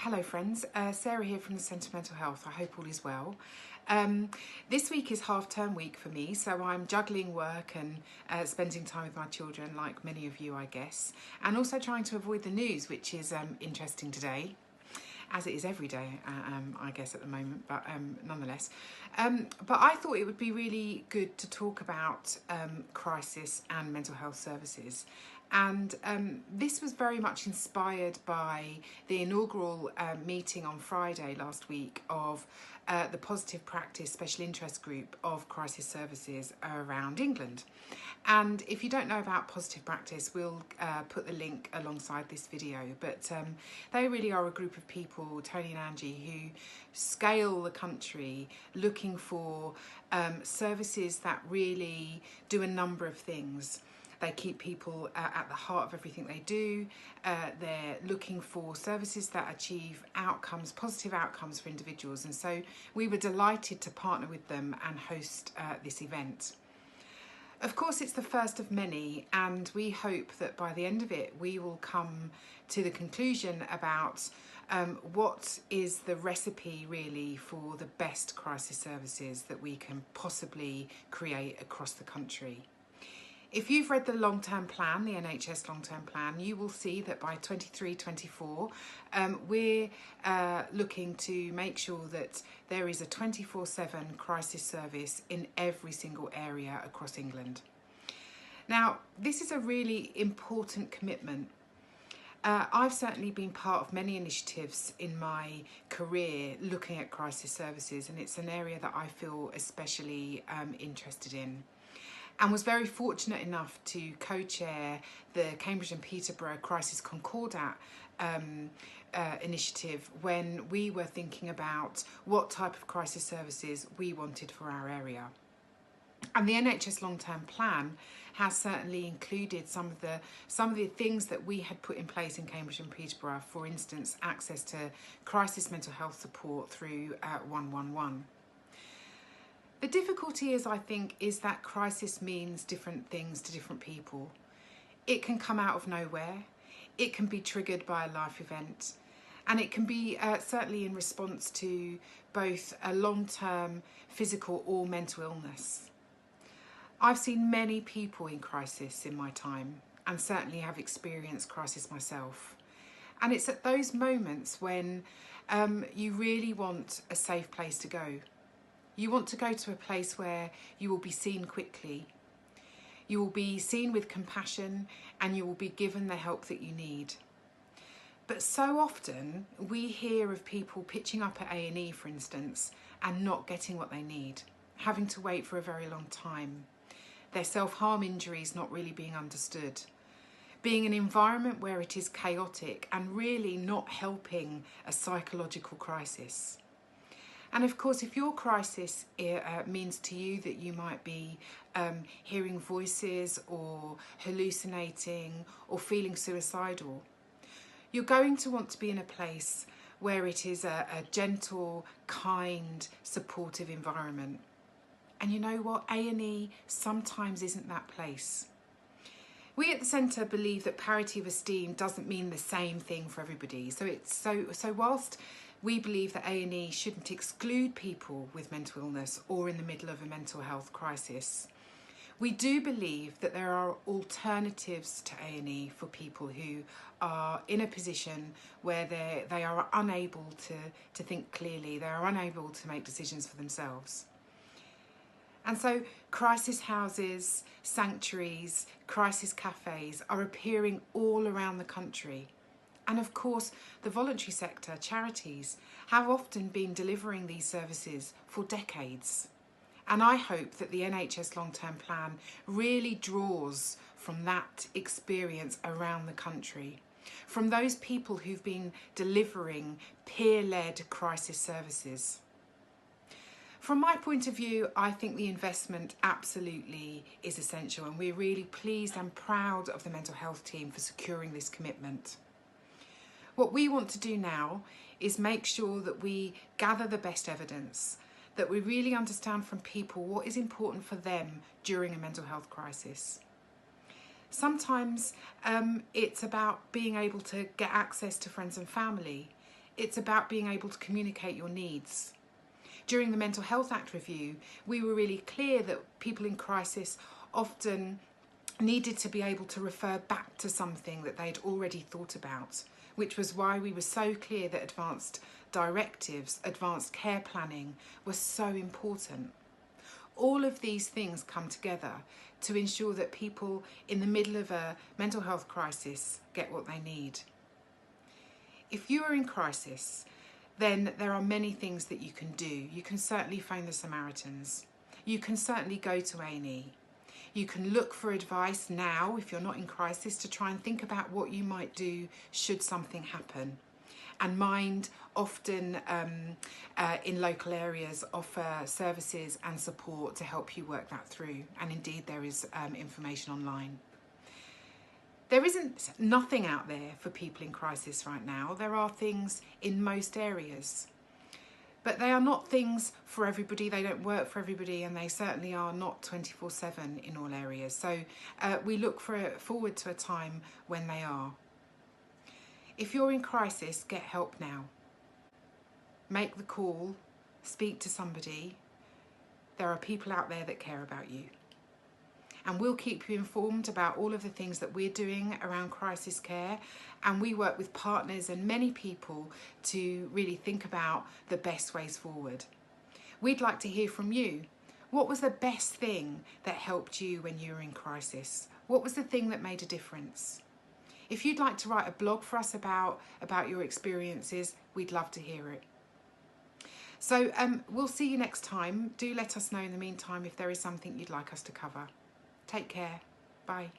Hello friends, Sarah here from the Centre for Mental Health. I hope all is well. This week is half-term week for me, so I'm juggling work and spending time with my children, like many of you I guess, and also trying to avoid the news, which is interesting today, as it is every day, I guess at the moment, but nonetheless. But I thought it would be really good to talk about crisis and mental health services. And this was very much inspired by the inaugural meeting on Friday last week of the Positive Practice Special Interest Group of Crisis Services around England. And if you don't know about Positive Practice, we'll put the link alongside this video. But they really are a group of people, Tony and Angie, who scale the country looking for services that really do a number of things. They keep people at the heart of everything they do. They're looking for services that achieve outcomes, positive outcomes for individuals. And so we were delighted to partner with them and host this event. Of course, it's the first of many, and we hope that by the end of it, we will come to the conclusion about what is the recipe really for the best crisis services that we can possibly create across the country. If you've read the long-term plan, the NHS long-term plan, you will see that by 23-24, we're looking to make sure that there is a 24/7 crisis service in every single area across England. Now, this is a really important commitment. I've certainly been part of many initiatives in my career looking at crisis services, and it's an area that I feel especially interested in, and was very fortunate enough to co-chair the Cambridge and Peterborough Crisis Concordat initiative when we were thinking about what type of crisis services we wanted for our area. And the NHS long-term plan has certainly included some of the things that we had put in place in Cambridge and Peterborough, for instance, access to crisis mental health support through 111. The difficulty is, I think, is that crisis means different things to different people. It can come out of nowhere, it can be triggered by a life event, and it can be certainly in response to both a long-term physical or mental illness. I've seen many people in crisis in my time, and certainly have experienced crisis myself. And it's at those moments when you really want a safe place to go. You want to go to a place where you will be seen quickly. You will be seen with compassion, and you will be given the help that you need. But so often we hear of people pitching up at A&E, for instance, and not getting what they need, having to wait for a very long time, their self-harm injuries not really being understood, being an environment where it is chaotic and really not helping a psychological crisis. And of course, if your crisis means to you that you might be hearing voices or hallucinating or feeling suicidal, you're going to want to be in a place where it is a gentle, kind, supportive environment. And you know what? A&E sometimes isn't that place. We at the Centre believe that parity of esteem doesn't mean the same thing for everybody. So whilst we believe that A&E shouldn't exclude people with mental illness or in the middle of a mental health crisis, we do believe that there are alternatives to A&E for people who are in a position where they are unable to think clearly, they are unable to make decisions for themselves. And so crisis houses, sanctuaries, crisis cafes are appearing all around the country. And of course, the voluntary sector, charities, have often been delivering these services for decades. And I hope that the NHS long-term plan really draws from that experience around the country, from those people who've been delivering peer-led crisis services. From my point of view, I think the investment absolutely is essential, and we're really pleased and proud of the mental health team for securing this commitment. What we want to do now is make sure that we gather the best evidence, that we really understand from people what is important for them during a mental health crisis. Sometimes it's about being able to get access to friends and family. it's about being able to communicate your needs. During the Mental Health Act review, we were really clear that people in crisis often needed to be able to refer back to something that they'd already thought about, which was why we were so clear that advanced directives, advanced care planning was so important. All of these things come together to ensure that people in the middle of a mental health crisis get what they need. If you are in crisis, then there are many things that you can do. You can certainly phone the Samaritans. You can certainly go to A&E. You can look for advice now, if you're not in crisis, to try and think about what you might do should something happen. And Mind often in local areas offer services and support to help you work that through. And indeed there is information online. There isn't nothing out there for people in crisis right now. There are things in most areas. But they are not things for everybody, they don't work for everybody, and they certainly are not 24/7 in all areas. So we look forward to a time when they are. If you're in crisis, get help now. Make the call, speak to somebody. There are people out there that care about you. And we'll keep you informed about all of the things that we're doing around crisis care. And we work with partners and many people to really think about the best ways forward. We'd like to hear from you. What was the best thing that helped you when you were in crisis? What was the thing that made a difference? If you'd like to write a blog for us about your experiences, we'd love to hear it. So we'll see you next time. Do let us know in the meantime if there is something you'd like us to cover. Take care. Bye.